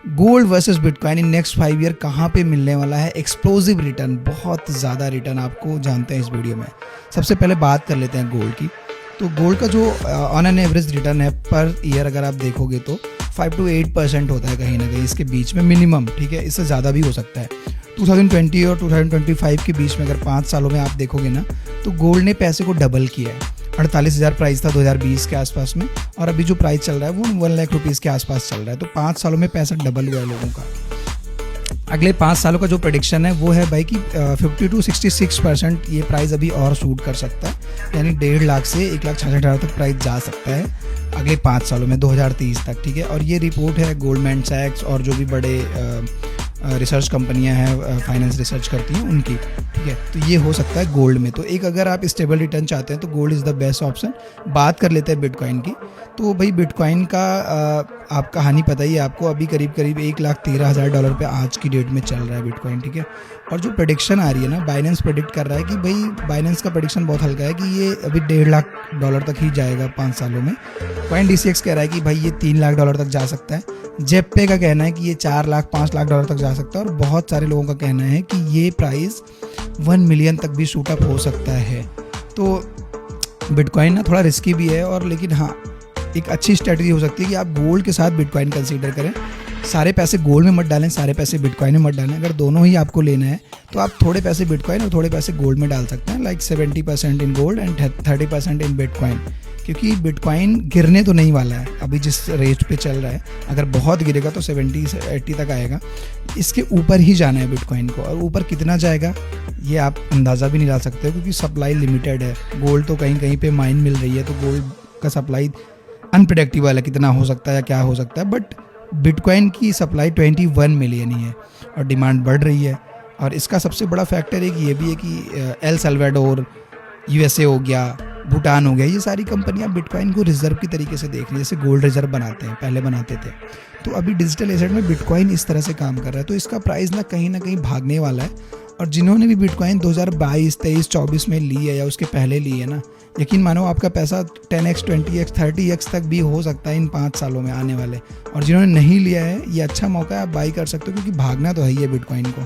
Gold versus bitcoin in next 5 year कहाँ पे मिलने वाला है एक्सप्लोजिव रिटर्न, बहुत ज़्यादा रिटर्न आपको जानते हैं इस वीडियो में। सबसे पहले बात कर लेते हैं गोल्ड की। तो गोल्ड का जो ऑन एन एवरेज रिटर्न है पर ईयर अगर आप देखोगे तो 5 to 8% होता है कहीं ना कहीं इसके बीच में मिनिमम, ठीक है, इससे ज़्यादा भी हो सकता है। 2020 और 2025 के बीच में अगर 5 सालों में आप देखोगे ना तो गोल्ड ने पैसे को डबल किया है। 48,000 प्राइस था 2020 के आसपास में, और अभी जो प्राइस चल रहा है वो 1 लाख रुपीज़ के आसपास चल रहा है। तो 5 सालों में पैसा डबल हुआ है लोगों का। अगले 5 सालों का जो प्रेडिक्शन है वो है भाई कि 50 to 66% ये प्राइस अभी और शूट कर सकता है, यानी 1.5 लाख से 1,66,000 तक प्राइस जा सकता है अगले 5 सालों में 2030 तक, ठीक है। और ये रिपोर्ट है गोल्डमैन सैक्स और जो भी बड़े रिसर्च कंपनियां हैं, फाइनेंस रिसर्च करती हैं उनकी, ठीक है। तो ये हो सकता है गोल्ड में। तो एक अगर आप स्टेबल रिटर्न चाहते हैं तो gold is the best option. बात कर लेते हैं बिटकॉइन की। तो भाई बिटकॉइन का आप कहानी पता ही है आपको, अभी करीब करीब $1,13,000 पे आज की डेट में चल रहा है बिटकॉइन, ठीक है। और जो प्रेडिक्शन आ रही है ना, बाइनेंस प्रेडिक्ट कर रहा है कि भाई बाइनेंस का प्रेडिक्शन बहुत हल्का है कि ये अभी $1.5 लाख तक ही जाएगा 5 सालों में। CoinDCX कह रहा है कि भाई ये $3 लाख तक जा सकता है। जेपे का कहना है कि ये $4 लाख 5 लाख तक जा सकता है, और बहुत सारे लोगों का कहना है कि ये प्राइस 1 मिलियन तक भी शूट अप हो सकता है। तो बिटकॉइन ना थोड़ा रिस्की भी है, और लेकिन हाँ एक अच्छी स्ट्रेटजी हो सकती है कि आप गोल्ड के साथ बिटकॉइन कंसीडर करें। सारे पैसे गोल्ड में मत डालें, सारे पैसे बिटकॉइन में मत डालें। अगर दोनों ही आपको लेना है तो आप थोड़े पैसे बिटकॉइन और थोड़े पैसे गोल्ड में डाल सकते हैं, like 70% in gold and 30% in bitcoin, क्योंकि बिटकॉइन गिरने तो नहीं वाला है अभी जिस रेट पे चल रहा है। अगर बहुत गिरेगा तो 70 से 80 तक आएगा, इसके ऊपर ही जाना है बिटकॉइन को। और ऊपर कितना जाएगा ये आप अंदाज़ा भी नहीं ला सकते, क्योंकि सप्लाई लिमिटेड है। गोल्ड तो कहीं कहीं पे माइन मिल रही है, तो गोल्ड का सप्लाई अनप्रेडिक्टेबल है, कितना हो सकता है क्या हो सकता है। बट बिटकॉइन की सप्लाई 21 मिलियन ही है और डिमांड बढ़ रही है। और इसका सबसे बड़ा फैक्टर एक ये भी है कि एल सल्वाडोर, USA हो गया, भूटान हो गया, ये सारी कंपनियां बिटकॉइन को रिजर्व की तरीके से देख रही है, जैसे गोल्ड रिजर्व बनाते हैं, पहले बनाते थे। तो अभी डिजिटल एसेट में बिटकॉइन इस तरह से काम कर रहा है, तो इसका प्राइस ना कहीं भागने वाला है। और जिन्होंने भी बिटकॉइन 2022, 23, 24 में ली है या उसके पहले ली है ना, यकीन मानो आपका पैसा 10x, 20x, 30x तक भी हो सकता है इन 5 सालों में आने वाले। और जिन्होंने नहीं लिया है, ये अच्छा मौका है, आप बाई कर सकते हो, क्योंकि भागना तो है ही है बिटकॉइन को।